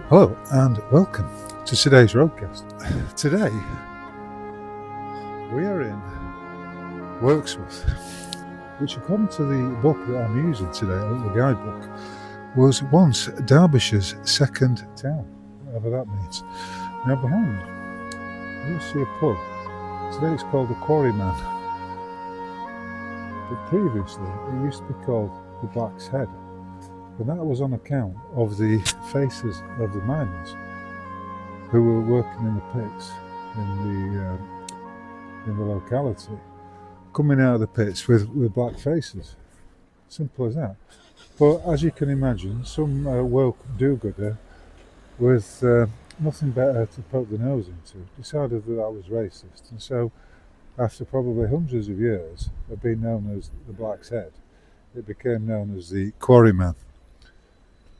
Hello and welcome to today's roadcast. Today we are in Wirksworth, which according to the book that I'm using today, the guidebook, was once Derbyshire's second town, whatever that means. Now behind me, you'll see a pub. Today it's called the Quarryman, but previously it used to be called the Black's Head, and that was on account of the faces of the miners who were working in the pits in the locality, coming out of the pits with black faces. Simple as that. But as you can imagine, some woke do-gooder with nothing better to poke the nose into decided that that was racist, and so after probably hundreds of years of being known as the Black's Head, it became known as the Quarryman.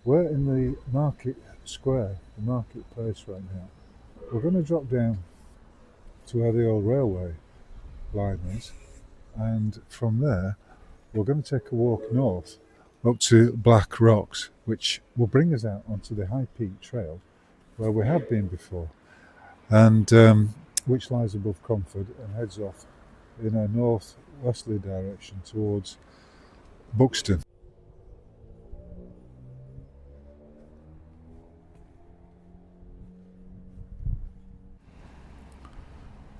We're in the market square, the marketplace right now. We're going to drop down to where the old railway line is, and from there we're going to take a walk north up to Black Rocks, which will bring us out onto the High Peak Trail where we have been before, and which lies above Comfort and heads off in a north-westerly direction towards Buxton.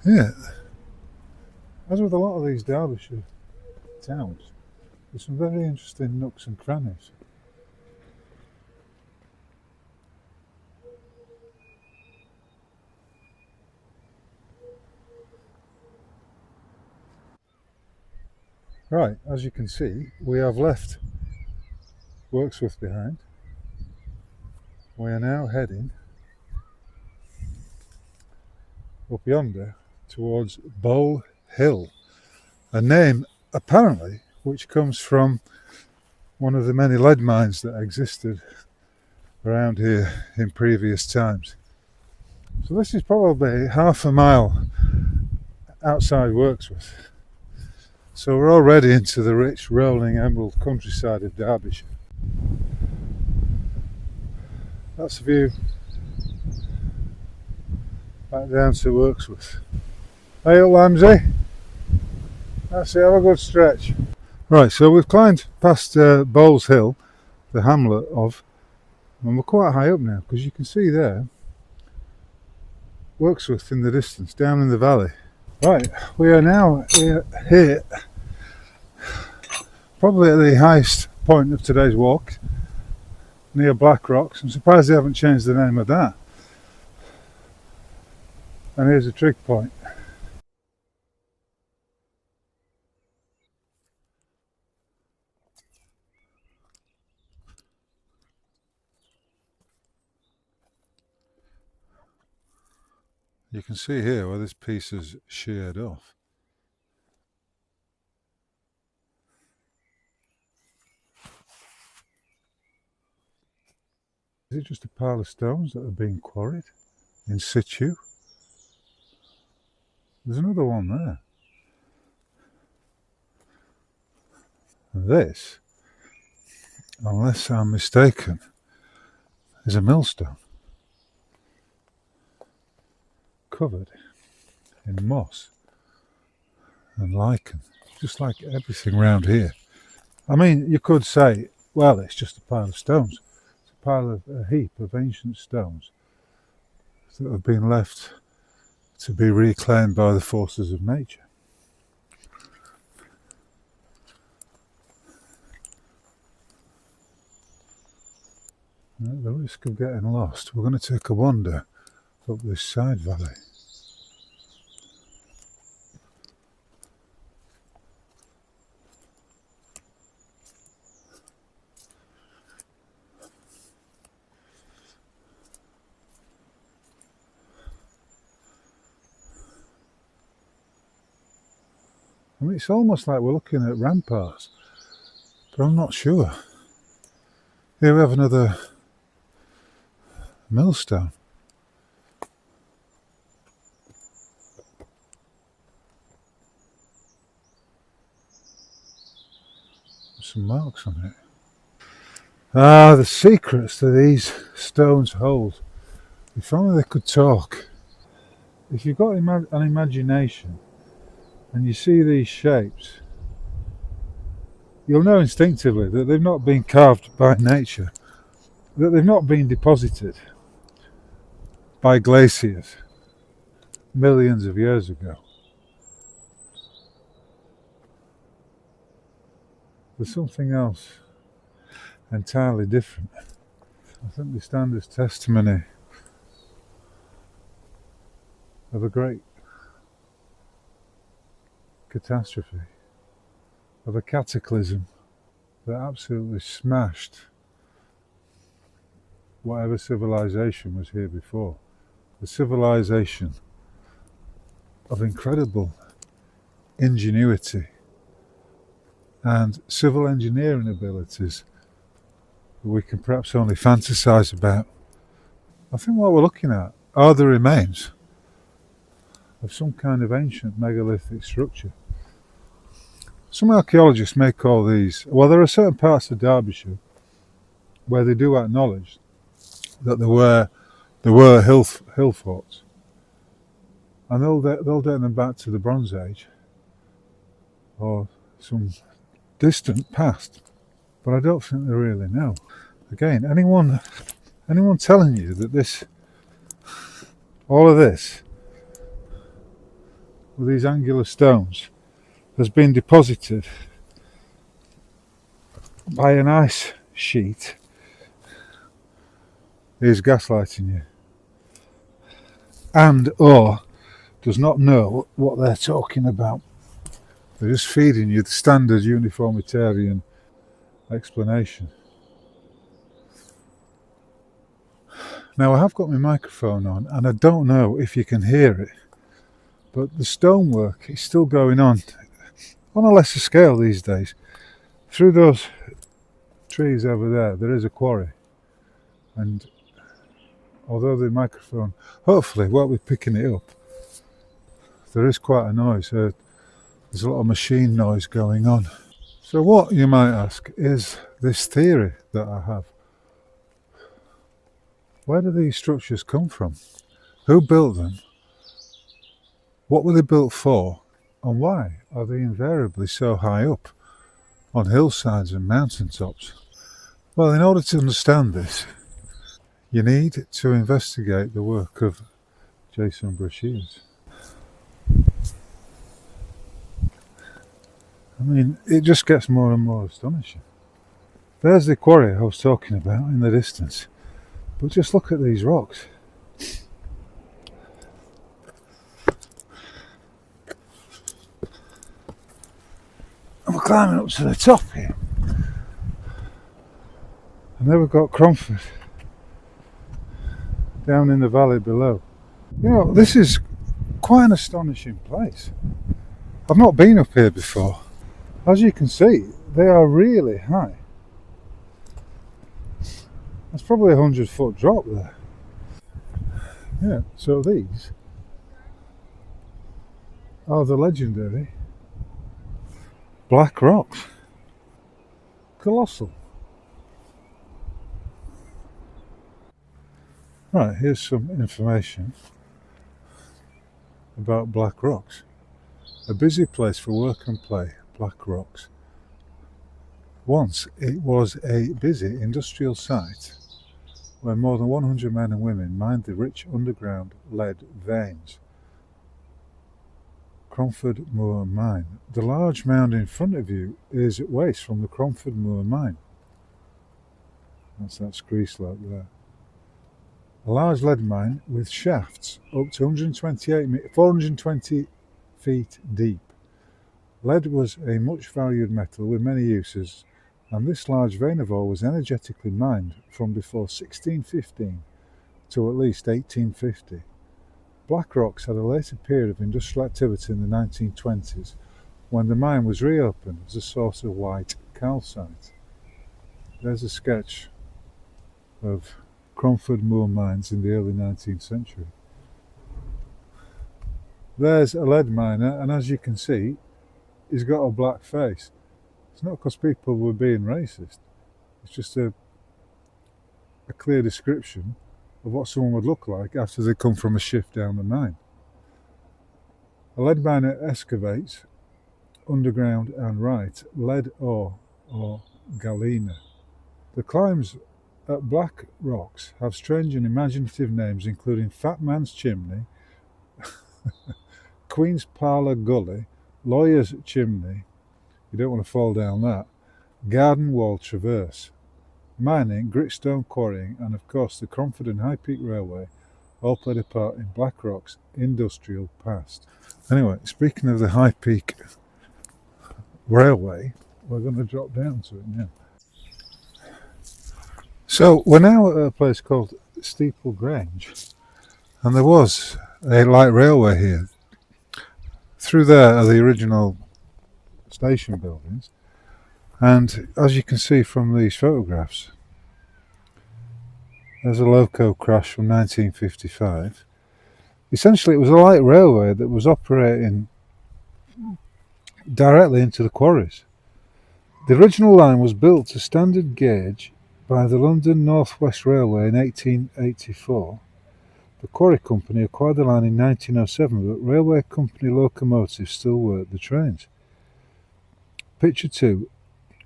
Yeah, as with a lot of these Derbyshire towns, there's some very interesting nooks and crannies. Right, as you can see, we have left Wirksworth behind. We are now heading up yonder towards Bowl Hill, a name apparently which comes from one of the many lead mines that existed around here in previous times. So this is probably half a mile outside Wirksworth. So we're already into the rich rolling emerald countryside of Derbyshire. That's a view back down to Wirksworth. Hey up Lamsey, that's it, have a good stretch. Right, so we've climbed past Bowles Hill, the hamlet of, and we're quite high up now because you can see there Wirksworth in the distance, down in the valley. Right, we are now here, probably at the highest point of today's walk, near Black Rocks. I'm surprised they haven't changed the name of that. And here's a trig point. You can see here where this piece is sheared off. Is it just a pile of stones that are being quarried in situ? There's another one there. And this, unless I'm mistaken, is a millstone covered in moss and lichen, just like everything round here. I mean, you could say, well, it's just a pile of stones. It's a heap of ancient stones that have been left to be reclaimed by the forces of nature. At the risk of getting lost, we're going to take a wander up this side valley. I mean, it's almost like we're looking at ramparts, but I'm not sure. Here we have another millstone. Some marks on it. Ah, the secrets that these stones hold. If only they could talk. If you've got an imagination and you see these shapes, you'll know instinctively that they've not been carved by nature, that they've not been deposited by glaciers millions of years ago. There's something else entirely different. I think they stand as testimony of a great catastrophe, of a cataclysm that absolutely smashed whatever civilization was here before. The civilization of incredible ingenuity and civil engineering abilities that we can perhaps only fantasize about. I think what we're looking at are the remains of some kind of ancient megalithic structure. Some archaeologists may call these, well, there are certain parts of Derbyshire where they do acknowledge that there were hill forts, and they'll date them back to the Bronze Age or some distant past, but I don't think they really know. Again, anyone telling you that all of this, with these angular stones, has been deposited by an ice sheet is gaslighting you, and or does not know what they're talking about. They're just feeding you the standard uniformitarian explanation. Now, I have got my microphone on, and I don't know if you can hear it, but the stonework is still going on a lesser scale these days. Through those trees over there, there is a quarry, and although the microphone hopefully won't be picking it up, there is quite a noise. There's a lot of machine noise going on. So what, you might ask, is this theory that I have? Where do these structures come from? Who built them? What were they built for? And why are they invariably so high up on hillsides and mountaintops? Well, in order to understand this, you need to investigate the work of Jason Brashears. I mean, it just gets more and more astonishing. There's the quarry I was talking about in the distance, but just look at these rocks. And we're climbing up to the top here. And then we've got Cromford down in the valley below. You know, this is quite an astonishing place. I've not been up here before. As you can see, they are really high. That's probably 100-foot drop there. Yeah, so these are the legendary black rocks. Colossal. Right, here's some information about Black Rocks. A busy place for work and play, Black Rocks. Once it was a busy industrial site where more than 100 men and women mined the rich underground lead veins. Cromford Moor Mine. The large mound in front of you is waste from the Cromford Moor Mine. That's that scree slope there. A large lead mine with shafts up to 420 feet deep. Lead was a much valued metal with many uses, and this large vein of ore was energetically mined from before 1615 to at least 1850. Black Rocks had a later period of industrial activity in the 1920s when the mine was reopened as a source of white calcite. There's a sketch of Cromford Moor mines in the early 19th century. There's a lead miner, and as you can see, he's got a black face. It's not because people were being racist. It's just a a clear description of what someone would look like after they come from a shift down the mine. A lead miner excavates underground and writes lead ore or galena. The climbs at Black Rocks have strange and imaginative names, including Fat Man's Chimney, Queen's Parlour Gully, Lawyer's Chimney, you don't want to fall down that, Garden Wall Traverse. Mining, gritstone quarrying, and of course the Cromford and High Peak Railway all played a part in Black Rock's industrial past. Anyway, speaking of the High Peak Railway, we're going to drop down to it now. So we're now at a place called Steeple Grange, and there was a light railway here. Through there are the original station buildings, and as you can see from these photographs, there's a loco crash from 1955. Essentially it was a light railway that was operating directly into the quarries. The original line was built to standard gauge by the London North West Railway in 1884. The quarry company acquired the line in 1907, but railway company locomotives still worked the trains. Picture 2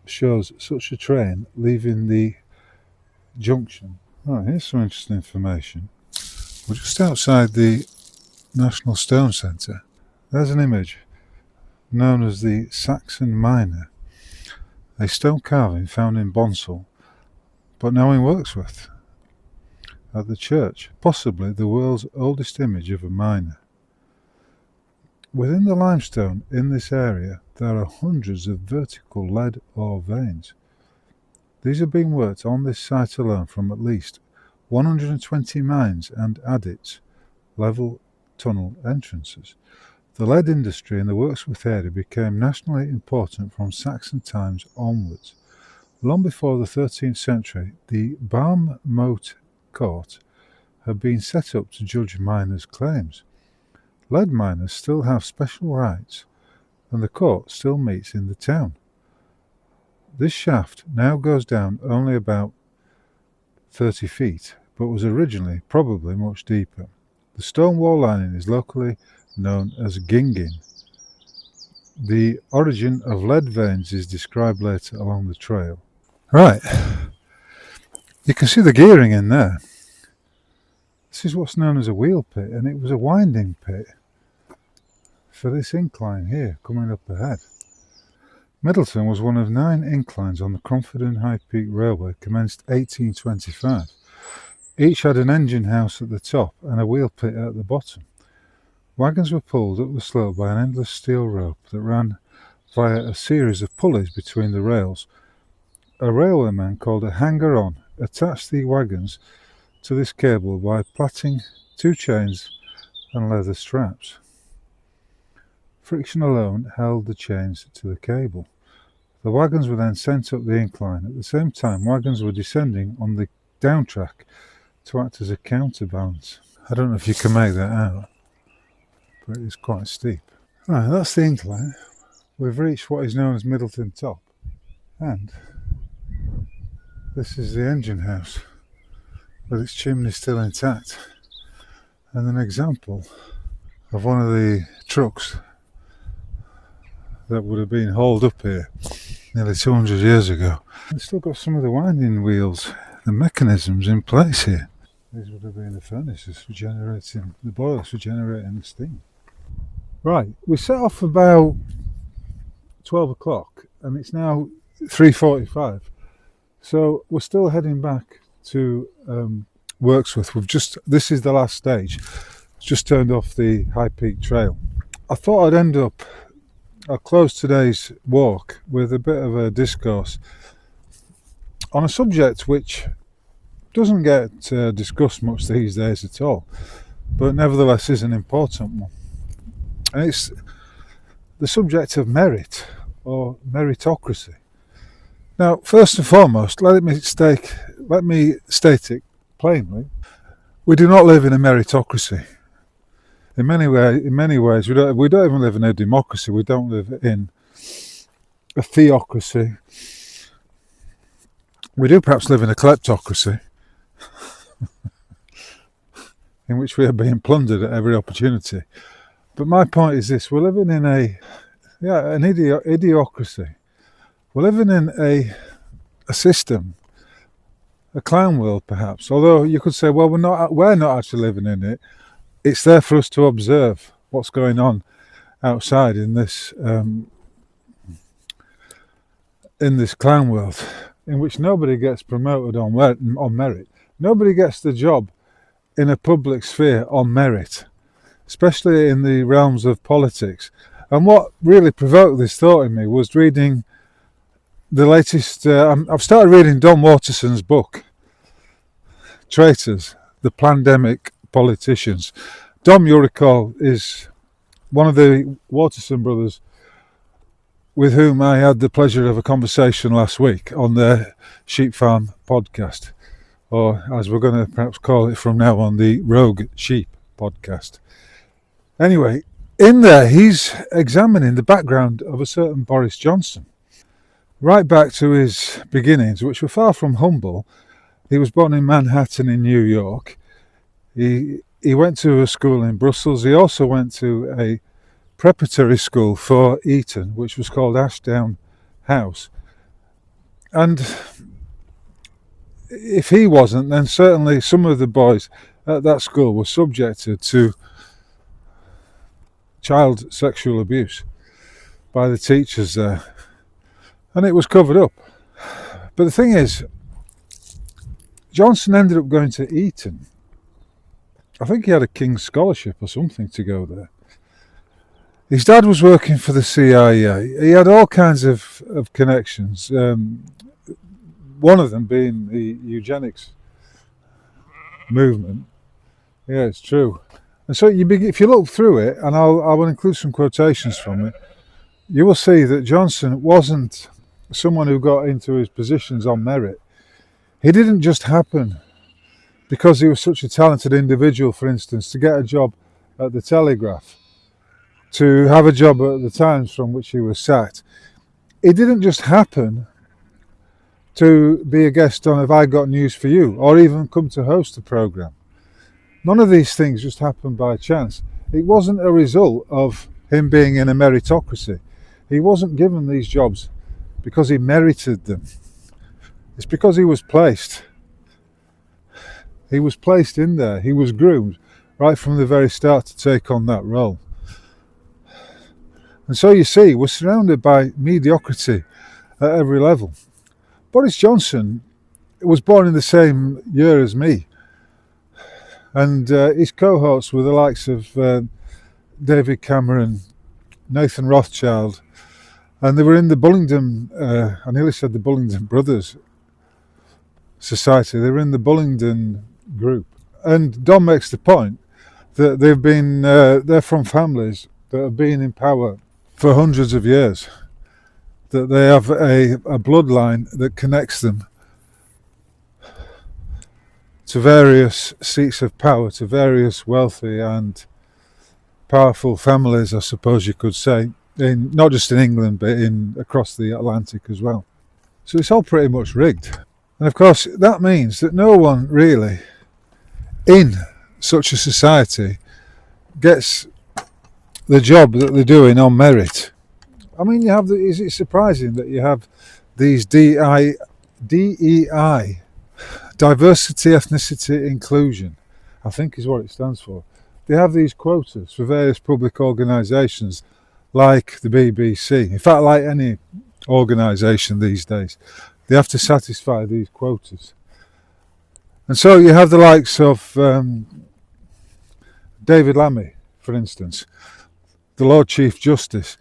shows such a train leaving the junction. Right, here's some interesting information. We're just outside the National Stone Centre. There's an image known as the Saxon Miner, a stone carving found in Bonsall, but now in Wirksworth, at the church, possibly the world's oldest image of a miner. Within the limestone in this area, there are hundreds of vertical lead ore veins. These are being worked on this site alone from at least 120 mines and adits, level tunnel entrances. The lead industry in the Wirksworth area became nationally important from Saxon times onwards. Long before the 13th century, the Barm Mote Court had been set up to judge miners' claims. Lead miners still have special rights, and the court still meets in the town. This shaft now goes down only about 30 feet, but was originally probably much deeper. The stone wall lining is locally known as gingin. The origin of lead veins is described later along the trail. Right, you can see the gearing in there. This is what's known as a wheel pit, and it was a winding pit for this incline here coming up ahead. Middleton was one of 9 inclines on the Cromford and High Peak Railway, commenced 1825. Each had an engine house at the top and a wheel pit at the bottom. Wagons were pulled up the slope by an endless steel rope that ran via a series of pulleys between the rails. A railwayman called a hanger-on attached the wagons to this cable by plaiting 2 chains and leather straps. Friction alone held the chains to the cable. The wagons were then sent up the incline. At the same time, wagons were descending on the down track to act as a counterbalance. I don't know if you can make that out, but it's quite steep. Right, that's the incline. We've reached what is known as Middleton Top, and this is the engine house with its chimney still intact, and an example of one of the trucks that would have been hauled up here nearly 200 years ago. It's still got some of the winding wheels, the mechanisms in place here. These would have been the furnaces for generating, the boilers for generating the steam. Right, we set off about 12 o'clock and it's now 3:45. So we're still heading back to Wirksworth. This is the last stage. Just turned off the High Peak Trail. I thought I'll close today's walk with a bit of a discourse on a subject which doesn't get discussed much these days at all, but nevertheless is an important one. And it's the subject of merit or meritocracy. Now, first and foremost, let me state it plainly. We do not live in a meritocracy. In many ways, we don't even live in a democracy. We don't live in a theocracy. We do perhaps live in a kleptocracy, in which we are being plundered at every opportunity. But my point is this: we're living in an idiocracy. We're living in a system, a clown world, perhaps. Although you could say, well, we're not actually living in it. It's there for us to observe what's going on outside in this clown world, in which nobody gets promoted on merit. Nobody gets the job in a public sphere on merit, especially in the realms of politics. And what really provoked this thought in me was reading the latest. I've started reading Don Waterson's book, Traitors, the Pandemic Politicians. Dom, you'll recall, is one of the Waterson brothers with whom I had the pleasure of a conversation last week on their Sheep Farm podcast, or as we're going to perhaps call it from now on, the Rogue Sheep podcast. Anyway, in there he's examining the background of a certain Boris Johnson, right back to his beginnings, which were far from humble. He was born in Manhattan in New York. He went to a school in Brussels. He also went to a preparatory school for Eton, which was called Ashdown House. And if he wasn't, then certainly some of the boys at that school were subjected to child sexual abuse by the teachers there. And it was covered up. But the thing is, Johnson ended up going to Eton. I think he had a King's Scholarship or something to go there. His dad was working for the CIA. He had all kinds of connections. One of them being the eugenics movement. Yeah, it's true. And so if you look through it, and I will include some quotations from it, you will see that Johnson wasn't someone who got into his positions on merit. He didn't just happen because he was such a talented individual, for instance, to get a job at the Telegraph, to have a job at the Times from which he was sacked. It didn't just happen to be a guest on Have I Got News For You, or even come to host a programme. None of these things just happened by chance. It wasn't a result of him being in a meritocracy. He wasn't given these jobs because he merited them. It's because he was placed. He was placed in there. He was groomed right from the very start to take on that role. And so you see, we're surrounded by mediocrity at every level. Boris Johnson was born in the same year as me. And his cohorts were the likes of David Cameron, Nathan Rothschild, and they were in the Bullingdon, I nearly said the Bullingdon Brothers Society, they were in the Bullingdon group. And Don makes the point that they're from families that have been in power for hundreds of years, that they have a bloodline that connects them to various seats of power, to various wealthy and powerful families, I suppose you could say, in not just in England but across the Atlantic as well. So it's all pretty much rigged. And of course that means that no one really in such a society gets the job that they're doing on merit. I mean, is it surprising that you have these DEI, diversity, ethnicity, inclusion, I think is what it stands for. They have these quotas for various public organisations like the BBC. In fact, like any organisation these days, they have to satisfy these quotas. And so you have the likes of David Lammy, for instance, the Lord Chief Justice.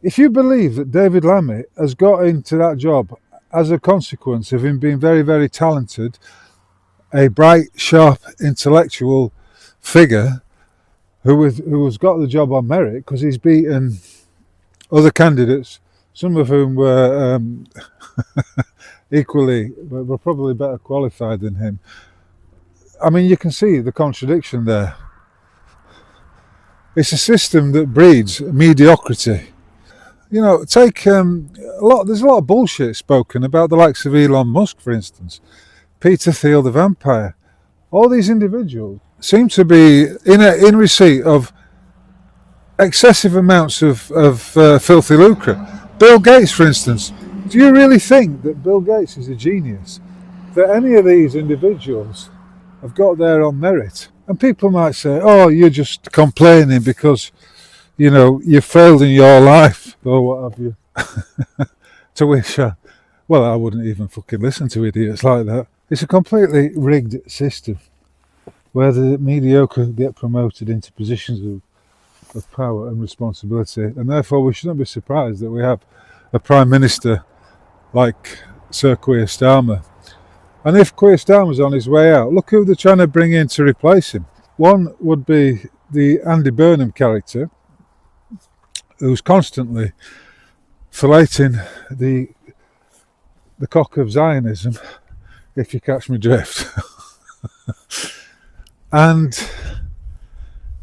If you believe that David Lammy has got into that job as a consequence of him being very, very talented, a bright, sharp, intellectual figure who has got the job on merit because he's beaten other candidates, some of whom were were probably better qualified than him. I mean, you can see the contradiction there. It's a system that breeds mediocrity. You know, there's a lot of bullshit spoken about the likes of Elon Musk, for instance. Peter Thiel the vampire. All these individuals seem to be in receipt of excessive amounts of filthy lucre. Bill Gates, for instance. Do you really think that Bill Gates is a genius? That any of these individuals have got there on merit? And people might say, oh, you're just complaining because, you failed in your life or what have you. To which, I wouldn't even fucking listen to idiots like that. It's a completely rigged system where the mediocre get promoted into positions of power and responsibility, and therefore we shouldn't be surprised that we have a Prime Minister like Sir Keir Starmer. And if Keir Starmer's on his way out, look who they're trying to bring in to replace him. One would be the Andy Burnham character, who's constantly filleting the cock of Zionism, if you catch my drift. And,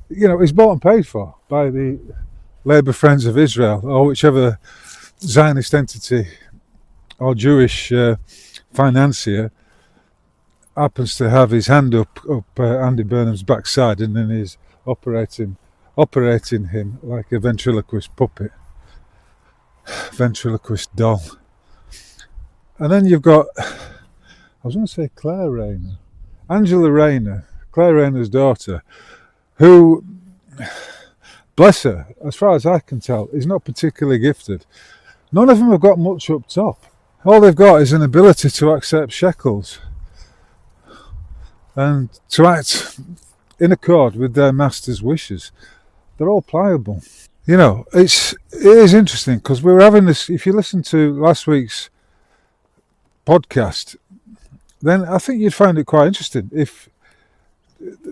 he's bought and paid for by the Labour Friends of Israel, or whichever Zionist entity or Jewish financier happens to have his hand up Andy Burnham's backside, and then is operating him like a ventriloquist puppet, ventriloquist doll. And then you've got, I was going to say Claire Rayner, Angela Rayner, Claire Rayner's daughter, who, bless her, as far as I can tell, is not particularly gifted. None of them have got much up top. All they've got is an ability to accept shekels and to act in accord with their master's wishes. They're all pliable. It is interesting because we were having this, if you listen to last week's podcast, then I think you'd find it quite interesting.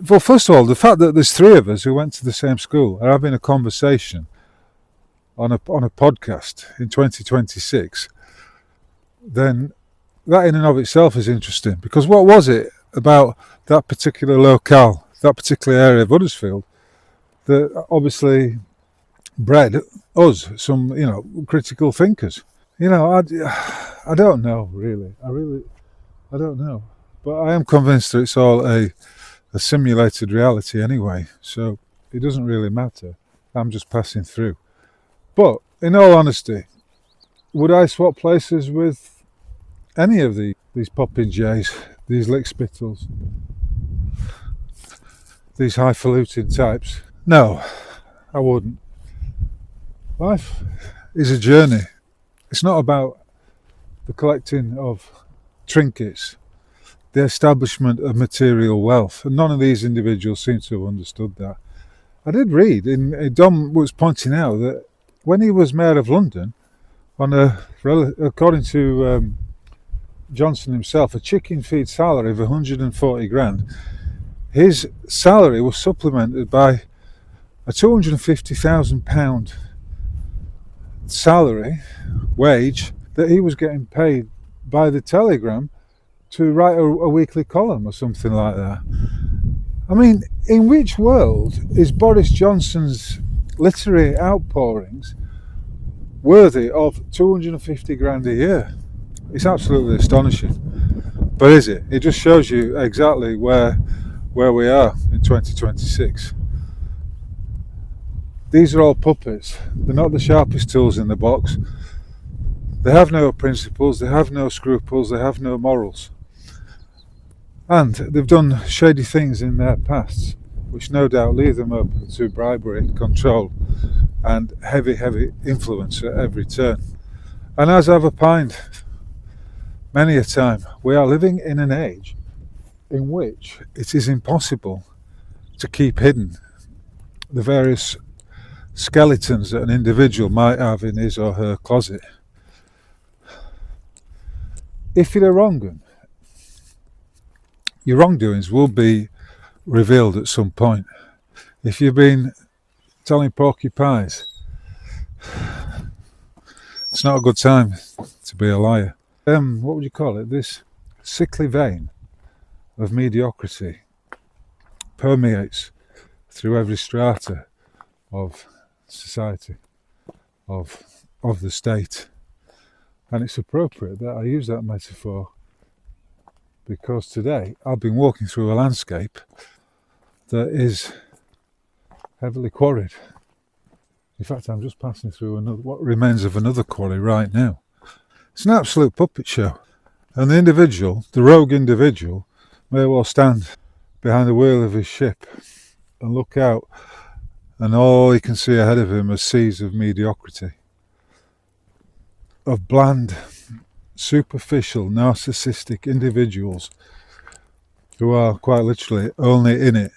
Well, first of all, the fact that there's three of us who went to the same school are having a conversation on a podcast in 2026, then that in and of itself is interesting. Because what was it about that particular locale, that particular area of Huddersfield, that obviously bred us some, critical thinkers? I don't know, really. I don't know. But I am convinced that it's all a simulated reality anyway, so it doesn't really matter. I'm just passing through. But in all honesty, would I swap places with any of these popinjays, these lickspittles, these highfalutin types? No, I wouldn't. Life is a journey. It's not about the collecting of trinkets, the establishment of material wealth, and none of these individuals seem to have understood that. I did read, Dom was pointing out that when he was Mayor of London, according to Johnson himself, a chicken feed salary of 140 grand, his salary was supplemented by a £250,000 salary, wage, that he was getting paid by the Telegram to write a weekly column or something like that. I mean, in which world is Boris Johnson's literary outpourings worthy of 250 grand a year? It's absolutely astonishing. But is it? It just shows you exactly where we are in 2026. These are all puppets. They're not the sharpest tools in the box. They have no principles, they have no scruples, they have no morals. And they've done shady things in their pasts, which no doubt leave them open to bribery, control, and heavy influence at every turn. And as I've opined many a time, we are living in an age in which it is impossible to keep hidden the various skeletons that an individual might have in his or her closet. If you're a wrong one, your wrongdoings will be revealed at some point. If you've been telling porky pies, it's not a good time to be a liar. What would you call it? This sickly vein of mediocrity permeates through every strata of society, of the state. And it's appropriate that I use that metaphor because today I've been walking through a landscape that is heavily quarried. In fact, I'm just passing through what remains of another quarry right now. It's an absolute puppet show. And the rogue individual, may well stand behind the wheel of his ship and look out, and all he can see ahead of him are seas of mediocrity, of bland, superficial, narcissistic individuals who are quite literally only in it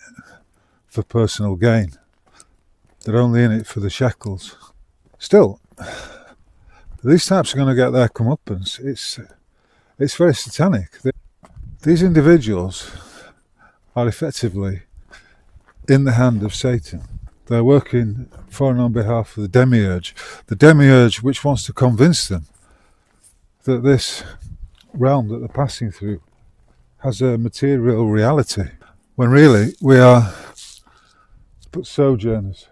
for personal gain. They're only in it for the shekels. Still, these types are going to get their comeuppance. It's very satanic. These individuals are effectively in the hand of Satan. They're working for and on behalf of the demiurge which wants to convince them that this realm that they're passing through has a material reality, when really we are but sojourners,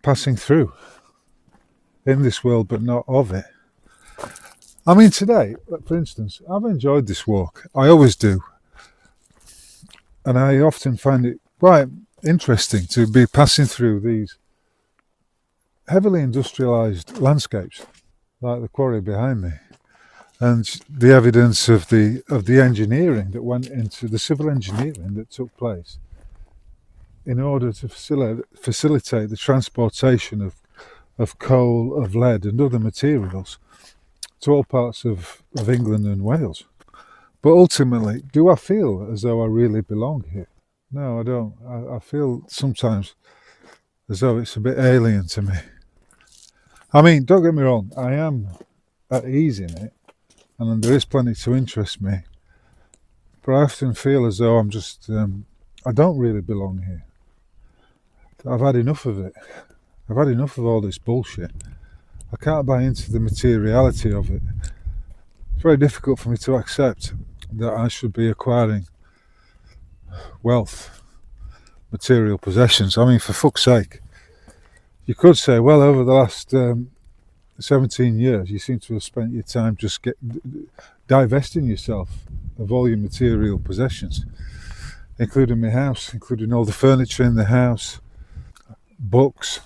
passing through in this world but not of it. I mean, today, for instance, I've enjoyed this walk. I always do. And I often find it quite interesting to be passing through these heavily industrialised landscapes, like the quarry behind me, and the evidence of the engineering that went into the civil engineering that took place in order to facilitate the transportation of coal, of lead and other materials to all parts of England and Wales. But ultimately, do I feel as though I really belong here? No, I don't. I feel sometimes as though it's a bit alien to me. I mean, don't get me wrong, I am at ease in it, and there is plenty to interest me. But I often feel as though I'm just, I don't really belong here. I've had enough of it. I've had enough of all this bullshit. I can't buy into the materiality of it. It's very difficult for me to accept that I should be acquiring wealth, material possessions. I mean, for fuck's sake. You could say, well, over the last 17 years, you seem to have spent your time just divesting yourself of all your material possessions, including my house, including all the furniture in the house, books,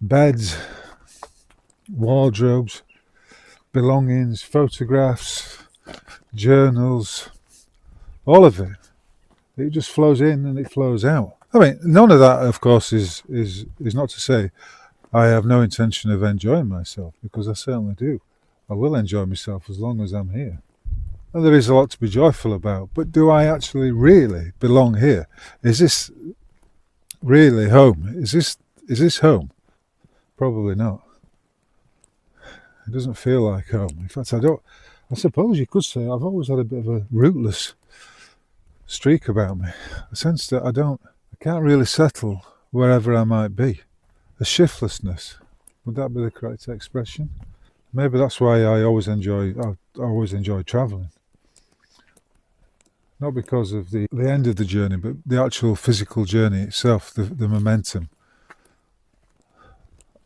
beds, wardrobes, belongings, photographs, journals, all of it. It just flows in and it flows out. I mean, none of that, of course, is not to say I have no intention of enjoying myself, because I certainly do. I will enjoy myself as long as I'm here. And there is a lot to be joyful about. But do I actually really belong here? Is this really home? Is this home? Probably not. It doesn't feel like home. In fact, I suppose you could say I've always had a bit of a rootless streak about me. A sense that I can't really settle wherever I might be. A shiftlessness. Would that be the correct expression? Maybe that's why I always enjoy travelling. Not because of the end of the journey, but the actual physical journey itself, the momentum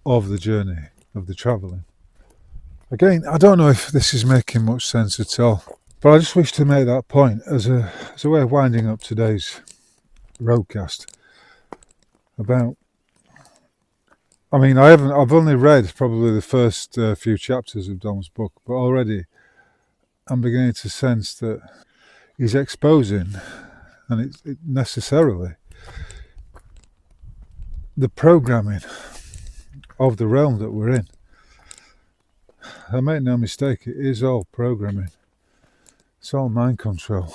of the journey, of the travelling. Again, I don't know if this is making much sense at all, but I just wish to make that point as a way of winding up today's roadcast about. I mean, I've only read probably the first few chapters of Dom's book, but already I'm beginning to sense that he's exposing, and it necessarily, the programming of the realm that we're in. I make no mistake, it is all programming. It's all mind control.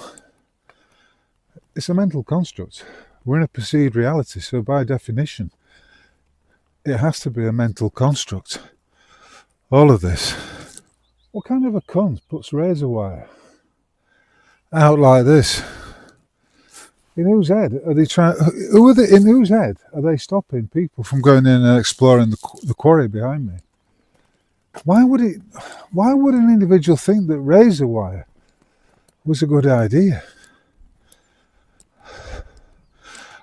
It's a mental construct. We're in a perceived reality, so by definition, it has to be a mental construct. All of this. What kind of a cunt puts razor wire out like this? In whose head are they trying? In whose head are they stopping people from going in and exploring the quarry behind me? Why would an individual think that razor wire was a good idea?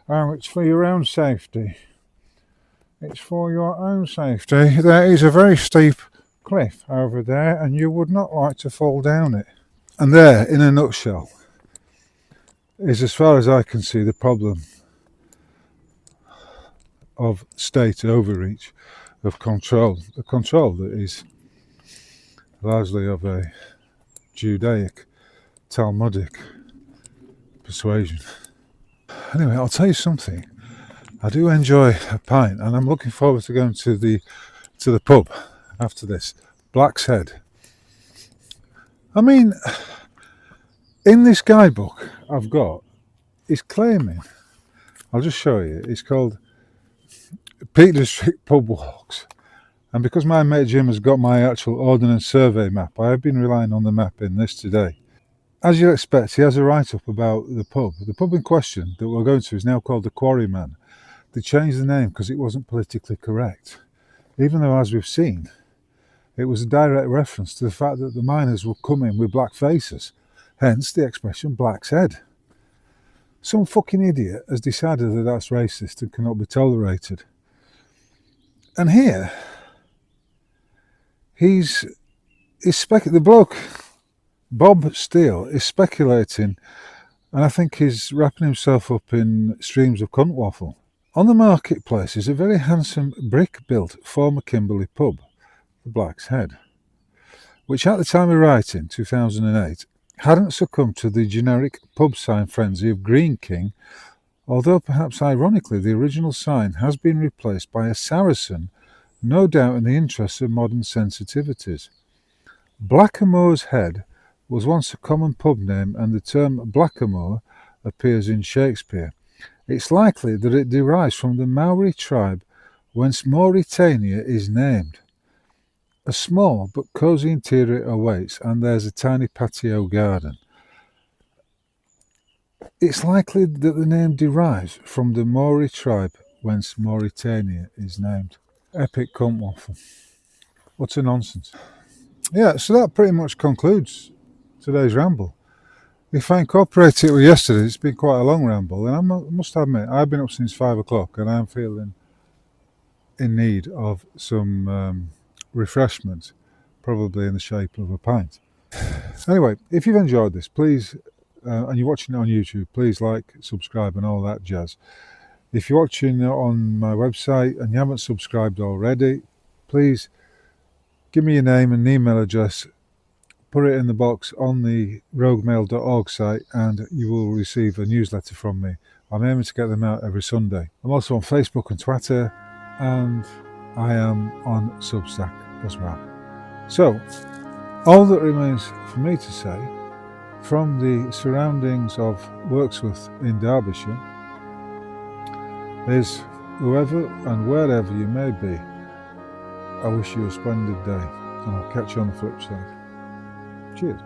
It's for your own safety. It's for your own safety. There is a very steep cliff over there, and you would not like to fall down it. And there, in a nutshell, is, as far as I can see, the problem of state overreach, of control, a control that is largely of a Judaic, Talmudic persuasion. Anyway, I'll tell you something. I do enjoy a pint, and I'm looking forward to going to the pub after this. Black's Head. I mean, in this guidebook I've got, it's claiming, I'll just show you, it's called Peak District Pub Walks. And because my mate Jim has got my actual Ordnance Survey map, I have been relying on the map in this today. As you'd expect, he has a write-up about the pub. The pub in question that we're going to is now called the Quarryman. They changed the name because it wasn't politically correct, even though, as we've seen, it was a direct reference to the fact that the miners would come in with black faces, hence the expression Black's Head. Some fucking idiot has decided that that's racist and cannot be tolerated. And here, the bloke, Bob Steele, is speculating, and I think he's wrapping himself up in streams of cunt waffle. On the marketplace is a very handsome brick-built former Kimberley pub, the Black's Head, which at the time of writing, 2008, hadn't succumbed to the generic pub sign frenzy of Green King, although perhaps ironically the original sign has been replaced by a Saracen, no doubt in the interests of modern sensitivities. Blackamoor's Head was once a common pub name, and the term blackamoor appears in Shakespeare. It's likely that it derives from the Maori tribe whence Mauritania is named. A small but cosy interior awaits, and there's a tiny patio garden. It's likely that the name derives from the Maori tribe whence Mauritania is named. Epic cunt waffle. What a nonsense. Yeah, so that pretty much concludes today's ramble. If I incorporate it with yesterday, it's been quite a long ramble, and I must admit, I've been up since 5 o'clock and I'm feeling in need of some refreshment, probably in the shape of a pint. Anyway, if you've enjoyed this, please, and you're watching it on YouTube, please like, subscribe and all that jazz. If you're watching it on my website and you haven't subscribed already, please give me your name and email address, put it in the box on the roguemail.org site, and you will receive a newsletter from me. I'm aiming to get them out every Sunday. I'm also on Facebook and Twitter, and I am on Substack as well. So, all that remains for me to say, from the surroundings of Wirksworth in Derbyshire, is whoever and wherever you may be, I wish you a splendid day, and I'll catch you on the flip side. Cheers.